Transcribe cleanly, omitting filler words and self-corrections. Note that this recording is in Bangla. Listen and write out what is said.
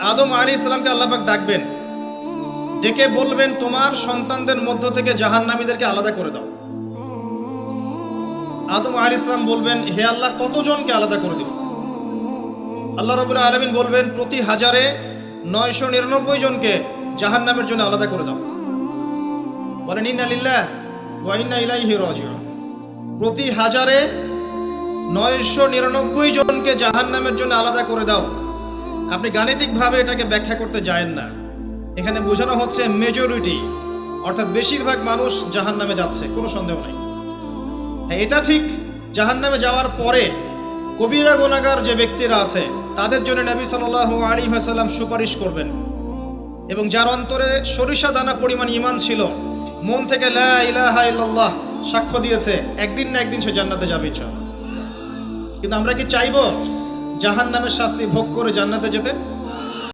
আদম আলাইহিস সালামকে আল্লাহ পাক ডাকবেন, ডেকে বলবেন তোমার সন্তানদের মধ্য থেকে জাহান্নামীদেরকে আলাদা করে দাও। আদম আলাইহিস সালাম বলবেন, হে আল্লাহ, কতজনকে আলাদা করে দিব? আল্লাহ রাব্বুল আলামিন বলবেন, প্রতি হাজারে 999 জনকে জাহান্নামের জন্য আলাদা করে দাও। বলেন ইন্না লিল্লাহ ওয়া ইন্না ইলাইহি রাজিউন। প্রতি হাজারে 999 জনকে জাহান্নামের জন্য আলাদা করে দাও। আপনি গাণিতিকভাবে এটাকে ব্যাখ্যা করতে যায়েন না, এখানে বোঝানো হচ্ছে মেজরিটি, অর্থাৎ বেশিরভাগ মানুষ জাহান্নামে যাচ্ছে, কোনো সন্দেহ নাই। হ্যাঁ, এটা ঠিক, জাহান্নামে যাওয়ার পরে কবিরা গুনাহগার যে ব্যক্তিরা আছে তাদের জন্য নবী সাল্লাল্লাহু আলাইহি ওয়াসাল্লাম সুপারিশ করবেন, এবং যার অন্তরে সরিষা দানা পরিমাণ ঈমান ছিল, মন থেকে লা ইলাহা ইল্লাল্লাহ সাক্ষ্য দিয়েছে, একদিন না একদিন সে জান্নাতে যাবে ইনশাআল্লাহ। কিন্তু আমরা কি চাইবো জাহান্নামের শাস্তি ভোগ করে জান্নাতে যেতে?